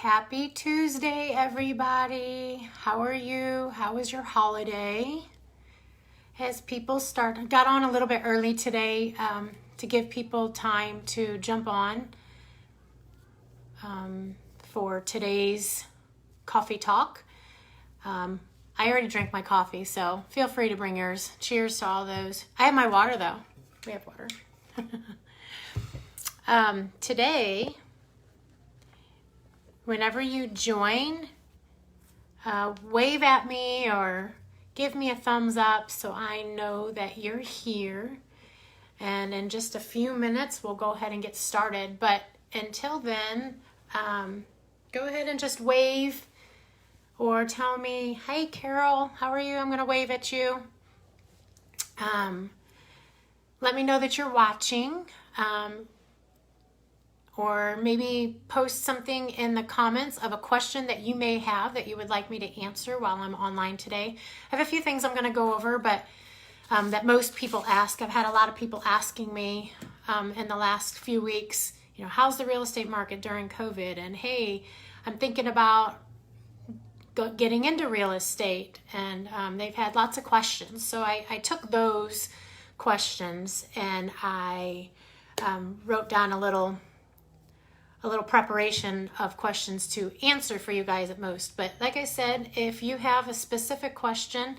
Happy Tuesday, everybody. How are you? How was your holiday? As people got on a little bit early today to give people time to jump on for today's coffee talk. I already drank my coffee, so feel free to bring yours. Cheers to all those. I have my water, though. We have water. Today, whenever you join, wave at me or give me a thumbs up so I know that you're here. And in just a few minutes, we'll go ahead and get started. But until then, go ahead and just wave or tell me, hey, Carol, how are you? I'm going to wave at you. Let me know that you're watching. Or maybe post something in the comments of a question that you may have that you would like me to answer while I'm online today. I have a few things I'm going to go over, but that most people ask. I've had a lot of people asking me in the last few weeks, how's the real estate market during COVID? And hey, I'm thinking about getting into real estate. And they've had lots of questions. So I took those questions and I wrote down a little preparation of questions to answer for you guys at most. But like I said, if you have a specific question,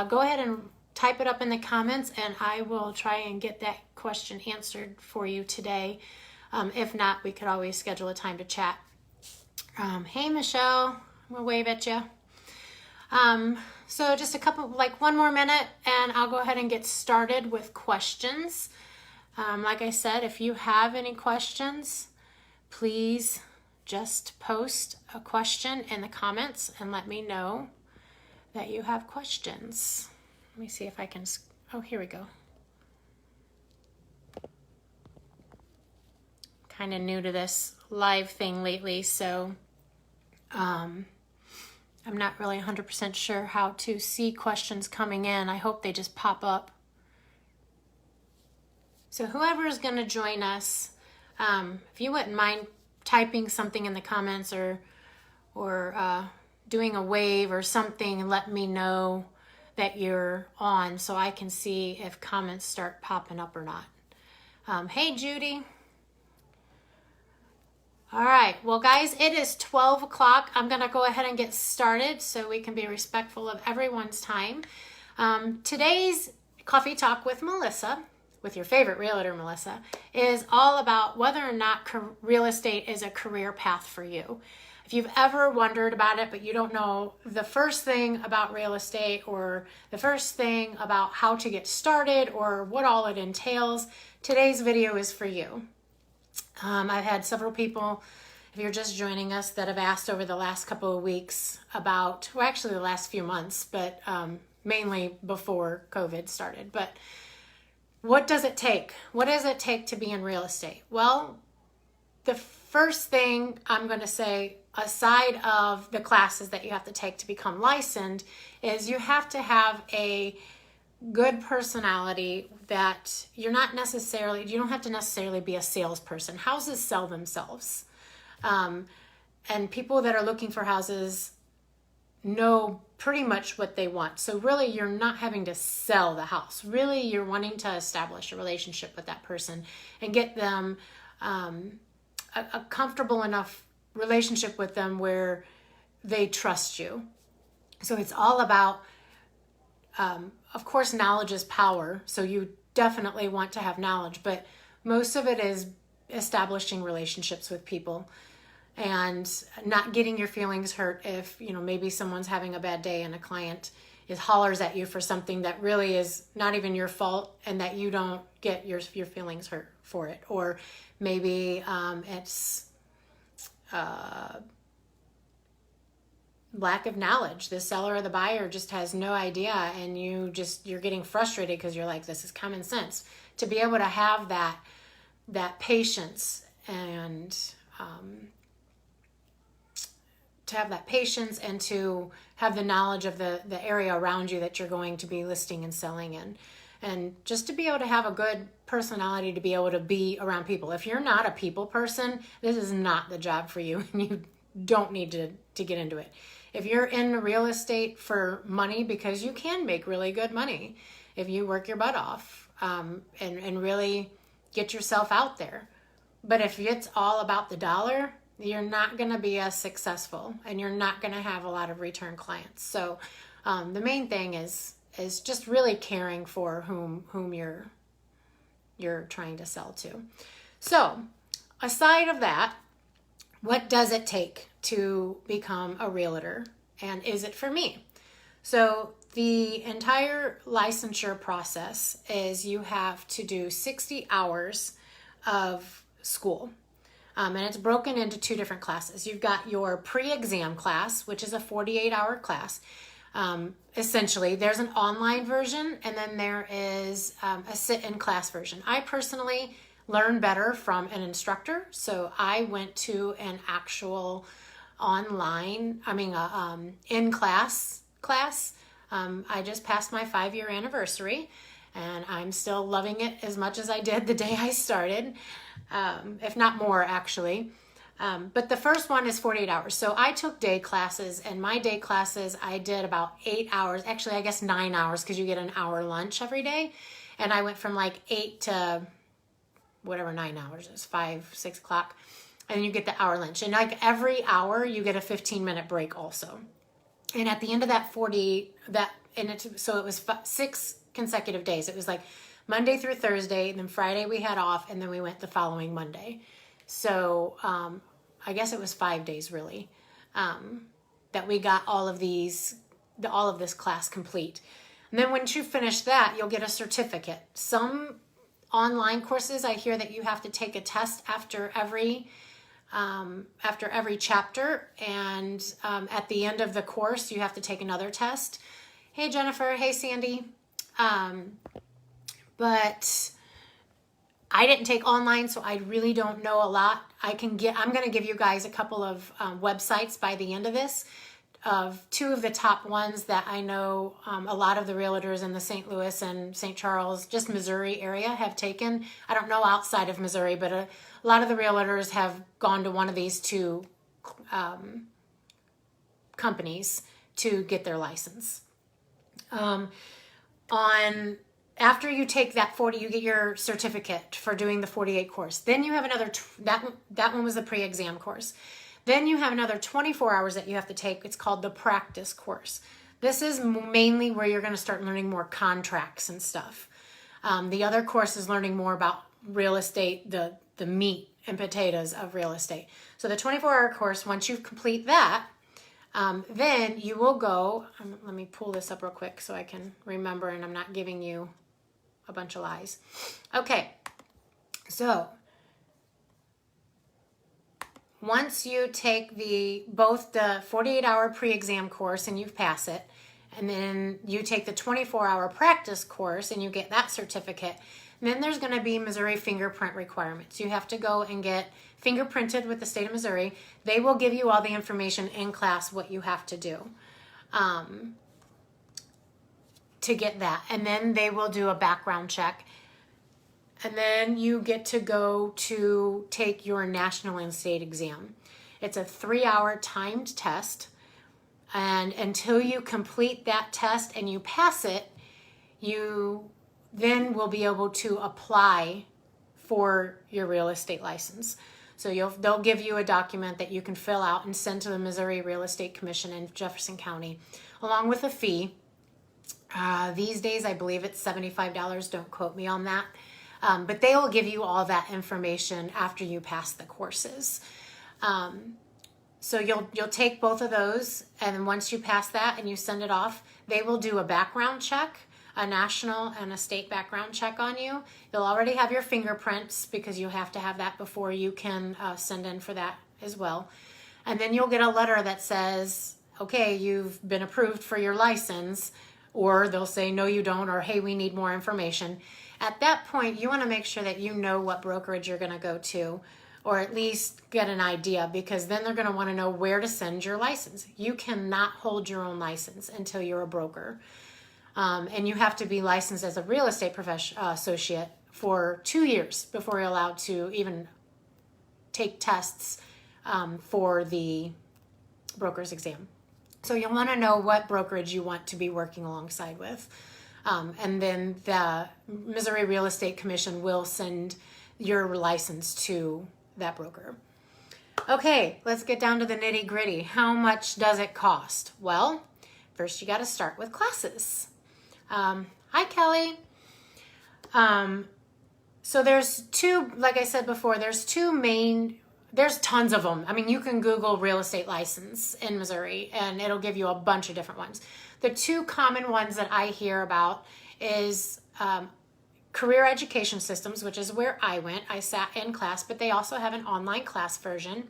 go ahead and type it up in the comments and I will try and get that question answered for you today. If not, we could always schedule a time to chat. Hey, Michelle, we'll wave at you. So just one more minute and I'll go ahead and get started with questions. Like I said, if you have any questions, please just post a question in the comments and let me know that you have questions. Let me see if I can, oh, here we go. Kind of new to this live thing lately, so I'm not really 100% sure how to see questions coming in. I hope they just pop up. So whoever is going to join us, if you wouldn't mind typing something in the comments or doing a wave or something and let me know that you're on so I can see if comments start popping up or not. Hey, Judy. All right. Well, guys, it is 12 o'clock. I'm going to go ahead and get started so we can be respectful of everyone's time. Today's Coffee Talk with Melissa, with your favorite realtor, Melissa, is all about whether or not real estate is a career path for you. If you've ever wondered about it, but you don't know the first thing about real estate or the first thing about how to get started or what all it entails, today's video is for you. I've had several people, if you're just joining us, that have asked over the last couple of weeks about, well, actually the last few months, but mainly before COVID started. But what does it take? What does it take to be in real estate? Well, the first thing I'm going to say, aside of the classes that you have to take to become licensed, is you have to have a good personality that you don't have to necessarily be a salesperson. Houses sell themselves. And people that are looking for houses know pretty much what they want. So really, you're not having to sell the house. Really, you're wanting to establish a relationship with that person and get them a comfortable enough relationship with them where they trust you. So it's all about, of course, knowledge is power. So you definitely want to have knowledge, but most of it is establishing relationships with people and not getting your feelings hurt if, maybe someone's having a bad day and a client hollers at you for something that really is not even your fault and that you don't get your feelings hurt for it. Or maybe it's lack of knowledge. The seller or the buyer just has no idea and you're getting frustrated because you're like, this is common sense. To be able to have that patience and to have the knowledge of the area around you that you're going to be listing and selling in. And just to be able to have a good personality to be able to be around people. If you're not a people person, this is not the job for you. And you don't need to get into it. If you're in real estate for money, because you can make really good money if you work your butt off, and really get yourself out there. But if it's all about the dollar, you're not going to be as successful, and you're not going to have a lot of return clients. So the main thing is just really caring for whom you're trying to sell to. So aside of that, what does it take to become a realtor, and is it for me? So the entire licensure process is you have to do 60 hours of school. And it's broken into two different classes. You've got your pre-exam class, which is a 48-hour class. Essentially, there's an online version, and then there is a sit-in class version. I personally learn better from an instructor, so I went to an actual in-class class. I just passed my 5-year anniversary, and I'm still loving it as much as I did the day I started, if not more, actually. But the first one is 48 hours. So I took day classes, and my day classes, I did about 8 hours. Actually, I guess 9 hours, because you get an hour lunch every day. And I went from like 8 to whatever 9 hours is, 5, 6 o'clock. And then you get the hour lunch. And like every hour, you get a 15-minute break also. And at the end of that so it was 6 consecutive days. It was like Monday through Thursday, and then Friday we had off, and then we went the following Monday. So I guess it was 5 days really, that we got all of this class complete. And then once you finish that, you'll get a certificate. Some online courses, I hear that you have to take a test after every chapter, and at the end of the course, you have to take another test. Hey, Jennifer. Hey, Sandy. But I didn't take online, so I really don't know a lot. I'm going to give you guys a couple of websites by the end of this, of 2 of the top ones that I know a lot of the realtors in the St. Louis and St. Charles, just Missouri area have taken. I don't know outside of Missouri, but a lot of the realtors have gone to one of these 2 companies to get their license. After you take that 40, you get your certificate for doing the 48 course. Then you have another, that one was the pre-exam course. Then you have another 24 hours that you have to take. It's called the practice course. This is mainly where you're going to start learning more contracts and stuff. The other course is learning more about real estate, the meat and potatoes of real estate. So the 24-hour course, once you complete that, then you will go, let me pull this up real quick so I can remember and I'm not giving you a bunch of lies. Okay, so once you take both the 48-hour pre-exam course and you pass it, and then you take the 24-hour practice course and you get that certificate, then there's going to be Missouri fingerprint requirements. You have to go and get fingerprinted with the state of Missouri. They will give you all the information in class what you have to do to get that. And then they will do a background check. And then you get to go to take your national and state exam. It's a 3-hour timed test. And until you complete that test and you pass it, you then will be able to apply for your real estate license. So they'll give you a document that you can fill out and send to the Missouri Real Estate Commission in Jefferson County, along with a fee. These days, I believe it's $75. Don't quote me on that. But they will give you all that information after you pass the courses. So you'll take both of those, and then once you pass that and you send it off, they will do a background check, a national and a state background check on you. You'll already have your fingerprints because you have to have that before you can send in for that as well. And then you'll get a letter that says, okay, you've been approved for your license, or they'll say, no, you don't, or hey, we need more information. At that point, you want to make sure that you know what brokerage you're going to go to, or at least get an idea, because then they're going to want to know where to send your license. You cannot hold your own license until you're a broker. And you have to be licensed as a real estate associate for 2 years before you're allowed to even take tests for the broker's exam. So you'll want to know what brokerage you want to be working alongside with. And then the Missouri Real Estate Commission will send your license to that broker. Okay, let's get down to the nitty gritty. How much does it cost? Well, first you got to start with classes. Hi, Kelly. So there's two, like I said before, there's tons of them. I mean, you can Google real estate license in Missouri and it'll give you a bunch of different ones. The two common ones that I hear about is career education systems, which is where I went. I sat in class, but they also have an online class version.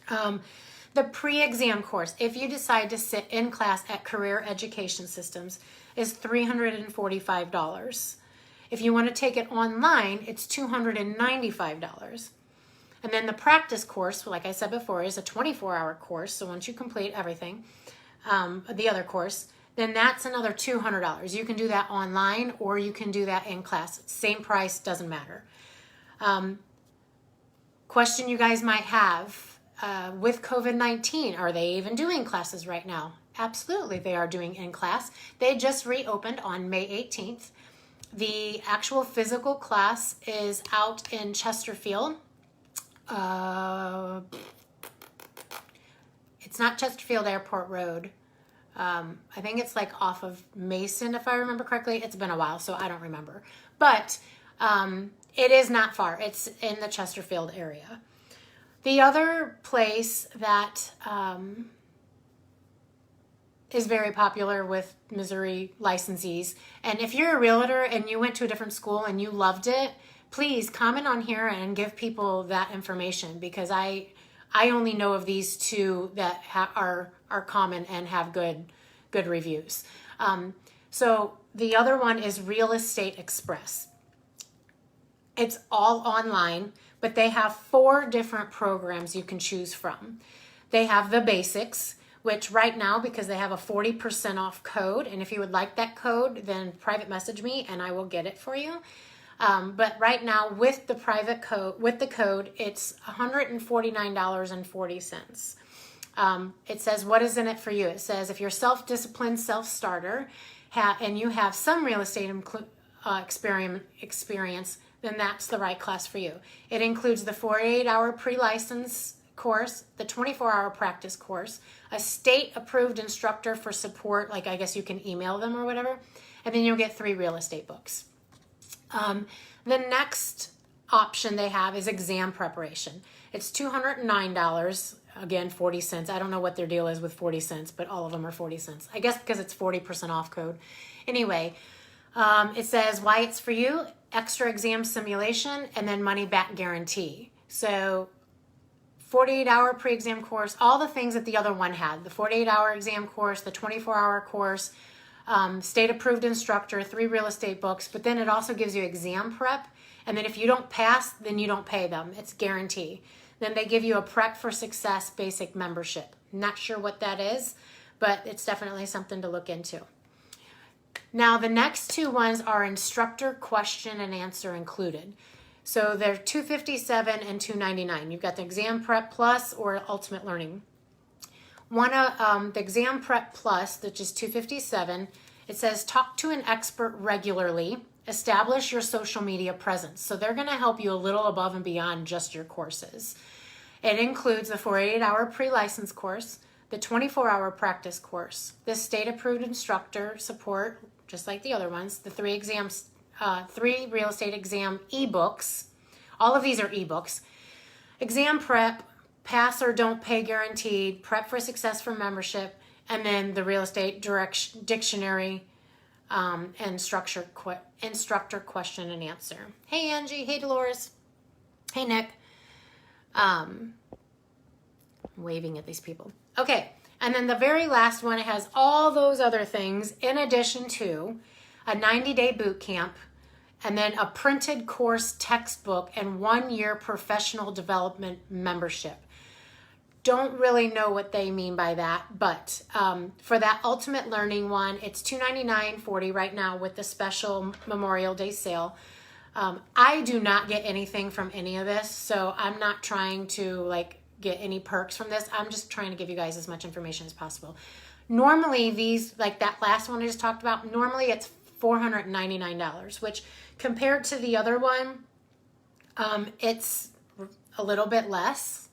The pre-exam course, if you decide to sit in class at Career Education Systems, is $345. If you want to take it online, it's $295. And then the practice course, like I said before, is a 24-hour course. So once you complete everything, the other course, then that's another $200. You can do that online or you can do that in class. Same price, doesn't matter. Question you guys might have, with COVID-19, are they even doing classes right now? Absolutely, they are doing in class. They just reopened on May 18th. The actual physical class is out in Chesterfield. It's not Chesterfield Airport Road. I think it's like off of Mason, if I remember correctly. It's been a while, so I don't remember. But it is not far. It's in the Chesterfield area. The other place that is very popular with Missouri licensees, and if you're a realtor and you went to a different school and you loved it, please comment on here and give people that information, because I only know of these two that are common and have good reviews. So the other one is Real Estate Express. It's all online, but they have 4 different programs you can choose from. They have the basics, which right now, because they have a 40% off code, and if you would like that code, then private message me and I will get it for you. But right now with the code, it's $149.40. It says, what is in it for you? It says, if you're self-disciplined self-starter and you have some real estate experience, then that's the right class for you. It includes the 48-hour pre-license course, the 24-hour practice course, a state-approved instructor for support, like I guess you can email them or whatever, and then you'll get 3 real estate books. The next option they have is exam preparation. It's $209, again, 40 cents. I don't know what their deal is with 40 cents, but all of them are 40 cents. I guess because it's 40% off code. Anyway, it says why it's for you, extra exam simulation, and then money back guarantee. So 48-hour pre-exam course, all the things that the other one had, the 48-hour exam course, the 24-hour course, state-approved instructor, 3 real estate books, but then it also gives you exam prep, and then if you don't pass, then you don't pay them. It's guarantee. Then they give you a Prep for Success basic membership. Not sure what that is, but it's definitely something to look into. Now, the next 2 ones are instructor question and answer included. So they're $257 and $299. You've got the Exam Prep Plus or Ultimate Learning. The Exam Prep Plus, which is $257, it says talk to an expert regularly, establish your social media presence. So they're going to help you a little above and beyond just your courses. It includes the 48-hour pre-license course, the 24-hour practice course, the state-approved instructor support, just like the other ones, the 3 real estate exam ebooks. All of these are ebooks. Exam prep, pass or don't pay guaranteed, Prep for Success for membership, and then the real estate dictionary and instructor question and answer. Hey, Angie. Hey, Dolores. Hey, Nick. I'm waving at these people. Okay, and then the very last one, it has all those other things in addition to a 90-day boot camp, and then a printed course textbook and 1-year professional development membership. Don't really know what they mean by that, but for that Ultimate Learning one, it's $299.40 right now with the special Memorial Day sale. I do not get anything from any of this, so I'm not trying to get any perks from this. I'm just trying to give you guys as much information as possible. Normally these, like that last one I just talked about, normally it's $499, which compared to the other one, it's a little bit less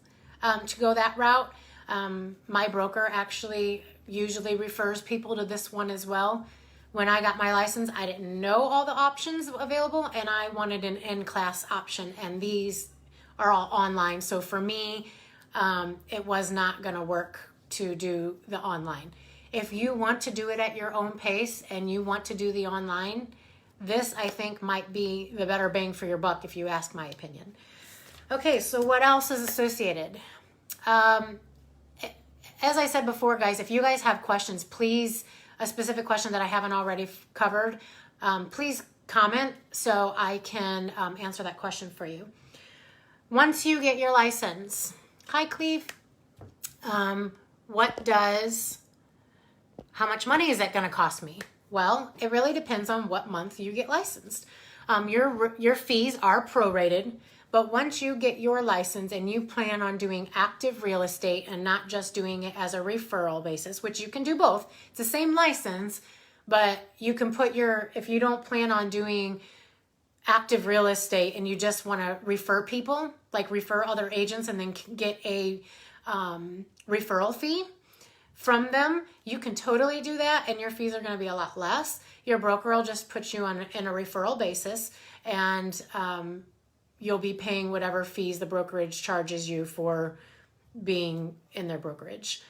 to go that route. My broker actually usually refers people to this one as well. When I got my license, I didn't know all the options available, and I wanted an in-class option, and these are all online. So for me, it was not going to work to do the online. If you want to do it at your own pace and you want to do the online, this I think might be the better bang for your buck if you ask my opinion. Okay, so what else is associated? As I said before, guys, if you guys have questions, please, a specific question that I haven't already covered, please comment so I can answer that question for you. Once you get your license, hi Cleve, how much money is that going to cost me? Well, it really depends on what month you get licensed. Your fees are prorated, but once you get your license and you plan on doing active real estate and not just doing it as a referral basis, which you can do both, it's the same license, but you can put if you don't plan on doing active real estate and you just want to refer people, like refer other agents and then get a referral fee from them, you can totally do that, and your fees are going to be a lot less. Your broker will just put you in a referral basis, and you'll be paying whatever fees the brokerage charges you for being in their brokerage.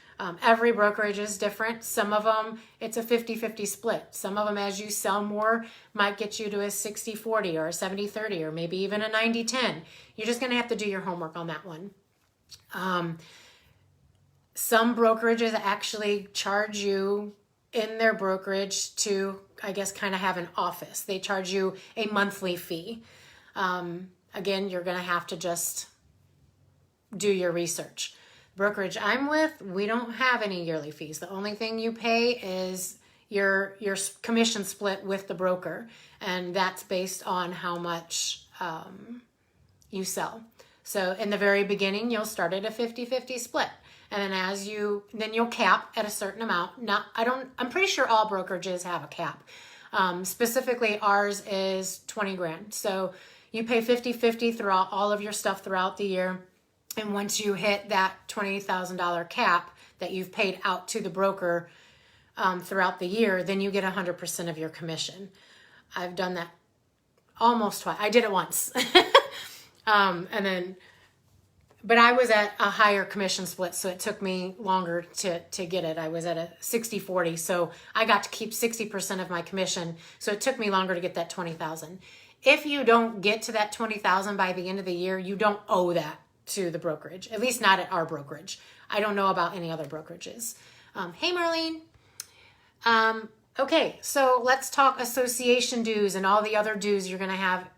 Every brokerage is different. Some of them, it's a 50-50 split. Some of them, as you sell more, might get you to a 60-40 or a 70-30 or maybe even a 90-10. You're just going to have to do your homework on that one. Some brokerages actually charge you in their brokerage to, I guess, kind of have an office. They charge you a monthly fee. Again, you're going to have to just do your research. Brokerage I'm with, we don't have any yearly fees. The only thing you pay is your commission split with the broker, and that's based on how much you sell. So in the very beginning, you'll start at a 50-50 split. And then you'll cap at a certain amount. I'm pretty sure all brokerages have a cap. Specifically, ours is 20 grand. So you pay 50-50 throughout all of your stuff throughout the year. And once you hit that $20,000 cap that you've paid out to the broker throughout the year, then you get 100% of your commission. I've done that almost twice. I did it once. But I was at a higher commission split, so it took me longer to get it. I was at a 60-40, so I got to keep 60% of my commission, so it took me longer to get that $20,000. If you don't get to that $20,000 by the end of the year, you don't owe that to the brokerage, at least not at our brokerage. I don't know about any other brokerages. Hey, Marlene. Okay, so let's talk association dues and all the other dues you're going to have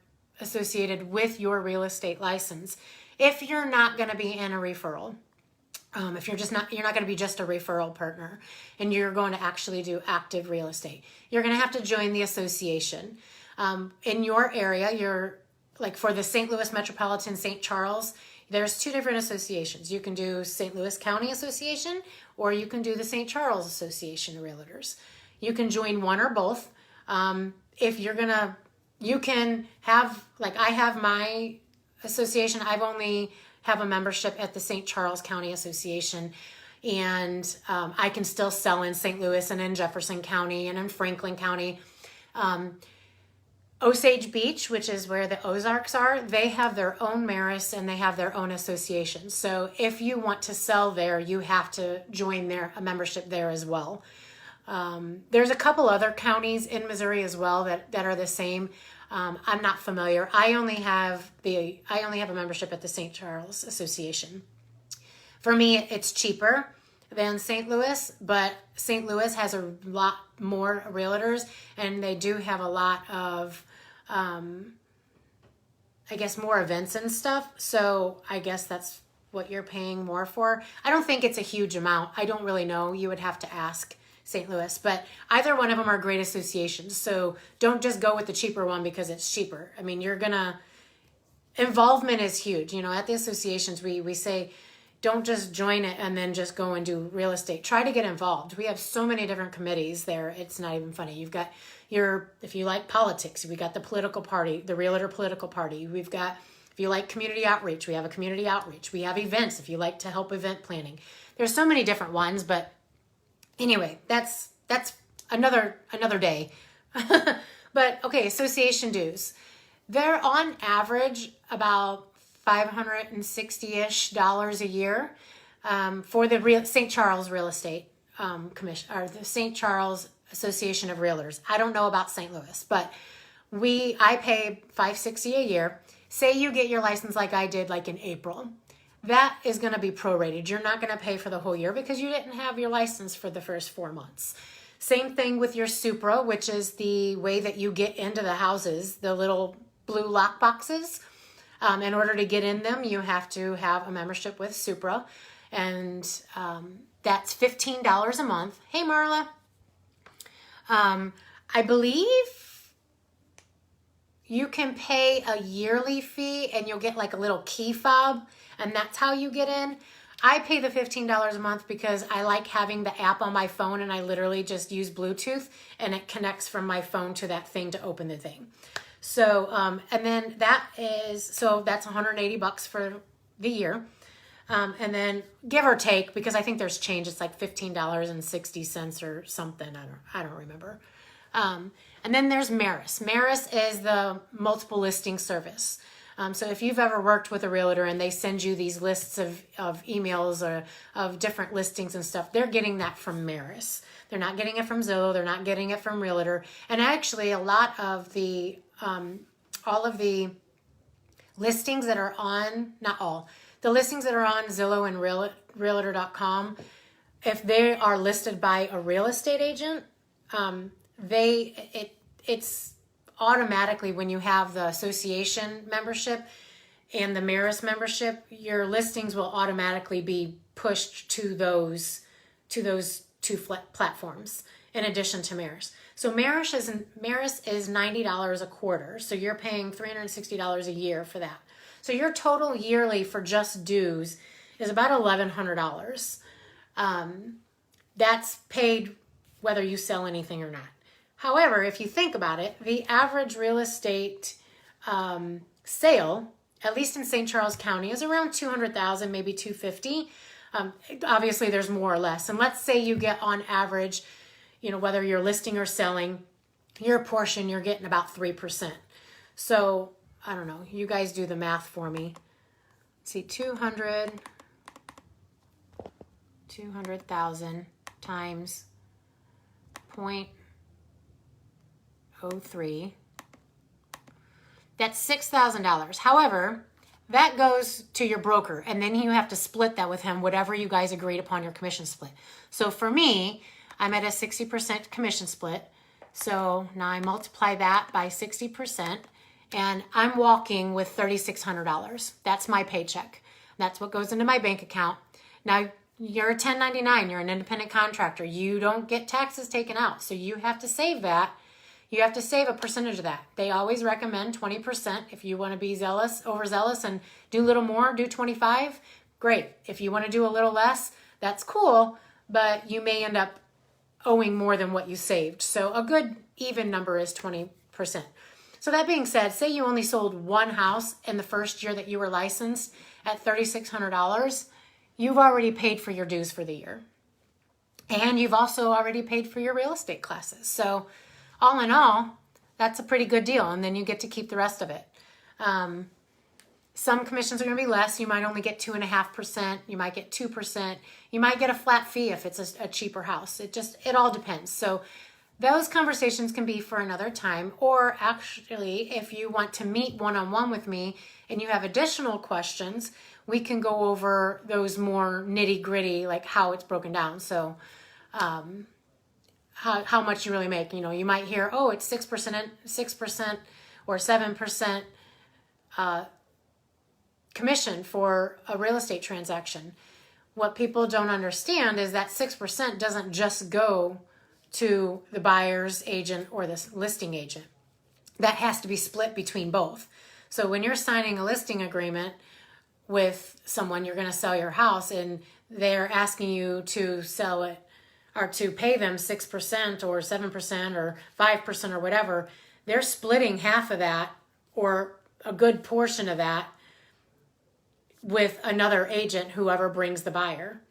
associated with your real estate license. If you're not going to be in a referral, if you're not going to be just a referral partner and you're going to actually do active real estate, you're going to have to join the association. In your area, like for the St. Louis Metropolitan St. Charles, there's two different associations. You can do St. Louis County Association, or you can do the St. Charles Association of Realtors. You can join one or both. If you're going to, you can have, like I have my association, I've only have a membership at the St. Charles County Association, and I can still sell in St. Louis and in Jefferson County and in Franklin County. Osage Beach, which is where the Ozarks are, they have their own Maris and they have their own association. So if you want to sell there, you have to join a membership there as well. There's a couple other counties in Missouri as well that are the same. I'm not familiar. I only have a membership at the St. Charles Association. For me, it's cheaper than St. Louis, but St. Louis has a lot more realtors, and they do have a lot of, I guess, more events and stuff. So I guess that's what you're paying more for. I don't think it's a huge amount. I don't really know. You would have to ask St. Louis, but either one of them are great associations. So don't just go with the cheaper one because it's cheaper. I mean, involvement is huge. You know, at the associations, we say, don't just join it and then just go and do real estate. Try to get involved. We have so many different committees there. It's not even funny. You've got if you like politics, we got the political party, the realtor political party. We've got, if you like community outreach, we have a community outreach. We have events if you like to help event planning. There's so many different ones, but anyway, that's another day. But okay, association dues. They're on average about $560-ish a year for the St. Charles Real Estate Commission, or the St. Charles Association of Realtors. I don't know about St. Louis, but I pay $560 a year. Say you get your license like I did, like in April. That is going to be prorated. You're not going to pay for the whole year because you didn't have your license for the first 4 months. Same thing with your Supra, which is the way that you get into the houses, the little blue lock boxes. In order to get in them, you have to have a membership with Supra, and that's $15 a month. Hey, Marla. I believe you can pay a yearly fee and you'll get like a little key fob, and that's how you get in. I pay the $15 a month because I like having the app on my phone, and I literally just use Bluetooth and it connects from my phone to that thing to open the thing. So, and then that's $180 for the year. And then give or take, because I think there's change, it's like $15.60 or something. I don't remember. And then there's Maris. Maris is the multiple listing service. So if you've ever worked with a realtor and they send you these lists of emails or of different listings and stuff, they're getting that from Maris. They're not getting it from Zillow. They're not getting it from Realtor. And actually, a lot of the, all of the listings that are on, not all, the listings that are on Zillow and realtor.com, if they are listed by a real estate agent, it's automatically, when you have the association membership and the Maris membership, your listings will automatically be pushed to those two platforms in addition to Maris. So Maris is $90 a quarter. So you're paying $360 a year for that. So your total yearly for just dues is about $1,100. That's paid whether you sell anything or not. However, if you think about it, the average real estate sale, at least in St. Charles County, is around $200,000, maybe $250,000. Obviously, there's more or less. And let's say you get on average, whether you're listing or selling, your portion, you're getting about 3%. So I don't know. You guys do the math for me. Let's see, 200,000 times 0.03. That's $6,000. However, that goes to your broker, and then you have to split that with him, whatever you guys agreed upon your commission split. So for me, I'm at a 60% commission split. So now I multiply that by 60%, and I'm walking with $3,600. That's my paycheck. That's what goes into my bank account. Now, you're a 1099. You're an independent contractor. You don't get taxes taken out, so you have to save that. You have to save a percentage of that. They always recommend 20%. If you want to be overzealous and do a little more, do 25. Great. If you want to do a little less, that's cool, but you may end up owing more than what you saved. So a good even number is 20%. So that being said, say you only sold one house in the first year that you were licensed at $3,600, you've already paid for your dues for the year. And you've also already paid for your real estate classes. So all in all, that's a pretty good deal. And then you get to keep the rest of it. Some commissions are going to be less. You might only get 2.5%. You might get 2%. You might get a flat fee if it's a cheaper house. It all depends. So those conversations can be for another time. Or actually, if you want to meet one-on-one with me and you have additional questions, we can go over those more nitty-gritty, like how it's broken down. So how much you really make. You might hear, oh, it's 6% or 7% commission for a real estate transaction. What people don't understand is that 6% doesn't just go to the buyer's agent or the listing agent. That has to be split between both. So when you're signing a listing agreement with someone, you're going to sell your house and they're asking you to sell it or to pay them 6% or 7% or 5% or whatever, they're splitting half of that or a good portion of that with another agent, whoever brings the buyer.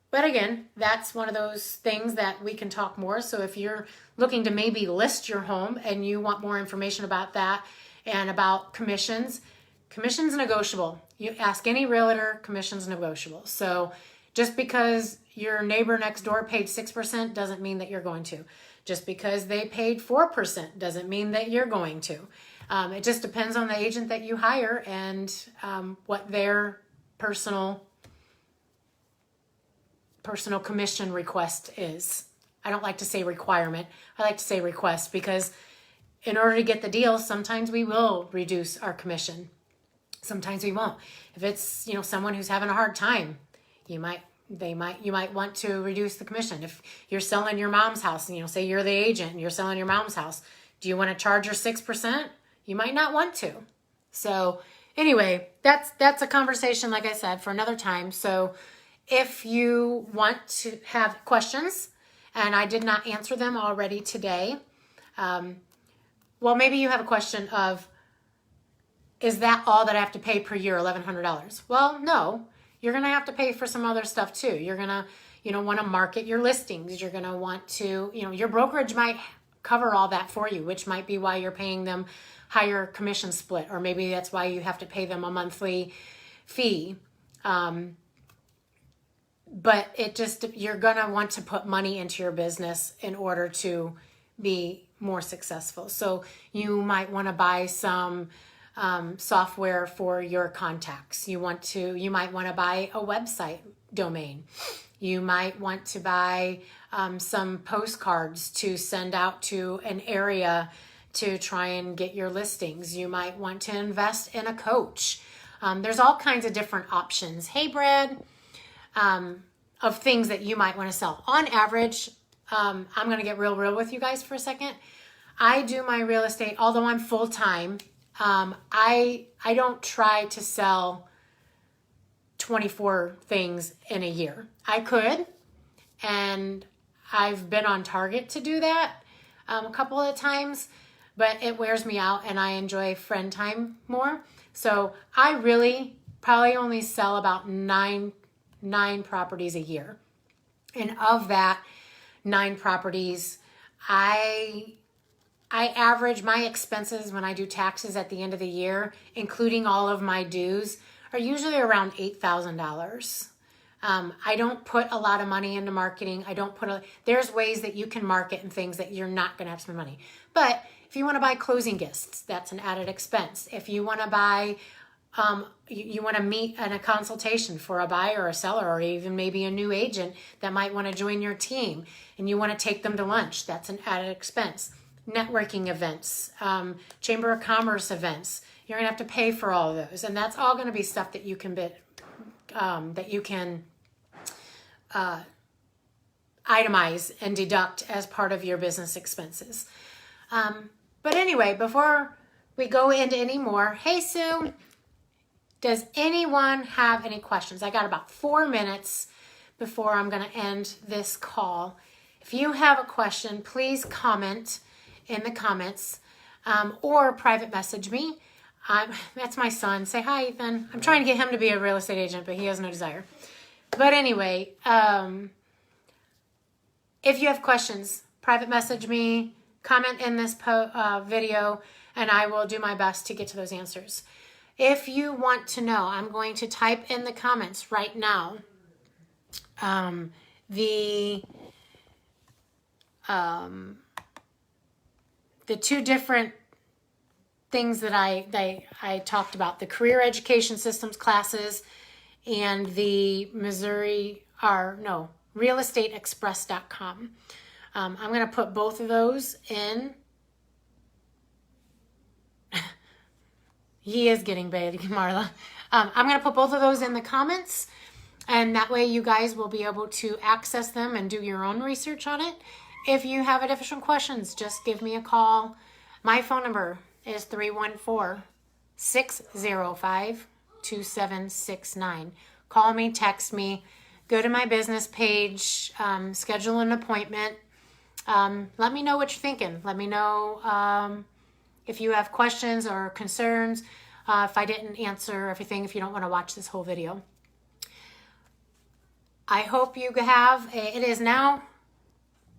But again, that's one of those things that we can talk more. So if you're looking to maybe list your home and you want more information about that and about commissions negotiable. You ask any realtor, commissions negotiable. So just because your neighbor next door paid 6% doesn't mean that you're going to. Just because they paid 4% doesn't mean that you're going to. It just depends on the agent that you hire and what their personal commission request is. I don't like to say requirement. I like to say request, because in order to get the deal, sometimes we will reduce our commission. Sometimes we won't. If it's, someone who's having a hard time, you might want to reduce the commission. If you're selling your mom's house and say you're the agent and you're selling your mom's house, do you want to charge her 6%? You might not want to. So anyway, that's a conversation, like I said, for another time. So if you want to have questions and I did not answer them already today, well, maybe you have a question of, is that all that I have to pay per year, $1,100? Well, no, you're going to have to pay for some other stuff too. You're going to, want to market your listings. You're going to want to, your brokerage might cover all that for you, which might be why you're paying them higher commission split, or maybe that's why you have to pay them a monthly fee. But you're going to want to put money into your business in order to be more successful. So you might want to buy some software for your contacts. You might want to buy a website domain. You might want to buy some postcards to send out to an area to try and get your listings. You might want to invest in a coach. There's all kinds of different options. Hey, Brad, of things that you might want to sell. On average, I'm going to get real with you guys for a second. I do my real estate, although I'm full-time, I don't try to sell 24 things in a year. I could, and I've been on target to do that a couple of times, but it wears me out and I enjoy friend time more. So I really probably only sell about nine properties a year. And of that 9 properties, I average my expenses when I do taxes at the end of the year, including all of my dues, are usually around $8,000. I don't put a lot of money into marketing. There's ways that you can market and things that you're not going to have to spend money. But if you want to buy closing gifts, that's an added expense. If you want to buy, you want to meet in a consultation for a buyer or a seller, or even maybe a new agent that might want to join your team, and you want to take them to lunch, that's an added expense. Networking events, Chamber of Commerce events, you're going to have to pay for all of those. And that's all going to be stuff that you can itemize and deduct as part of your business expenses. But anyway, before we go into any more, hey Sue, does anyone have any questions? I got about 4 minutes before I'm going to end this call. If you have a question, please comment in the comments or private message me. That's my son. Say hi, Ethan. I'm trying to get him to be a real estate agent, but he has no desire. But anyway, if you have questions, private message me, comment in this video, and I will do my best to get to those answers. If you want to know, I'm going to type in the comments right now the 2 different things that I talked about, the career education systems classes and the realestateexpress.com. I'm going to put both of those in. He is getting big, Marla. I'm going to put both of those in the comments, and that way you guys will be able to access them and do your own research on it. If you have additional questions, just give me a call. My phone number is 314-605-5600. 2769. Call me, text me, go to my business page, schedule an appointment. Let me know what you're thinking. Let me know if you have questions or concerns, if I didn't answer everything, if you don't want to watch this whole video. I hope you have, it is now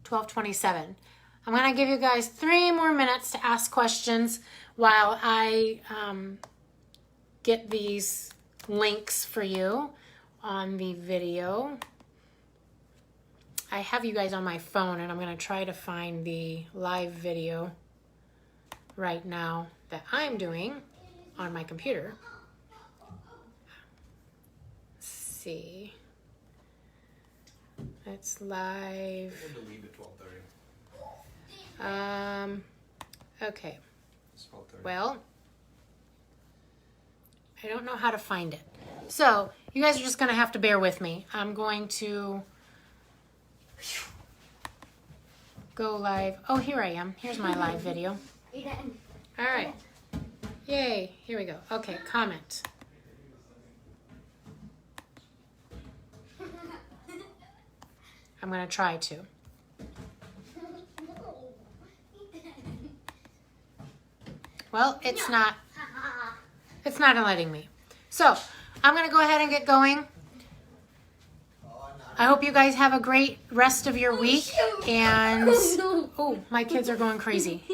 12:27. I'm going to give you guys 3 more minutes to ask questions while I get these links for you on the video. I have you guys on my phone, and I'm going to try to find the live video right now that I'm doing on my computer. Let's see. It's live. We'll leave at 12:30. Okay. It's 12:30. Well, I don't know how to find it. So, you guys are just going to have to bear with me. I'm going to go live. Oh, here I am. Here's my live video. All right. Yay. Here we go. Okay, comment. I'm going to try to. Well, it's not letting me. So, I'm going to go ahead and get going. I hope you guys have a great rest of your week. And, oh, my kids are going crazy.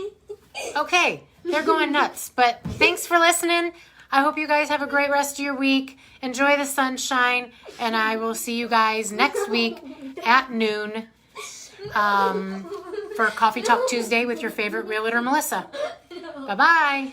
Okay, they're going nuts. But thanks for listening. I hope you guys have a great rest of your week. Enjoy the sunshine. And I will see you guys next week at noon for Coffee Talk Tuesday with your favorite realtor, Melissa. Bye-bye.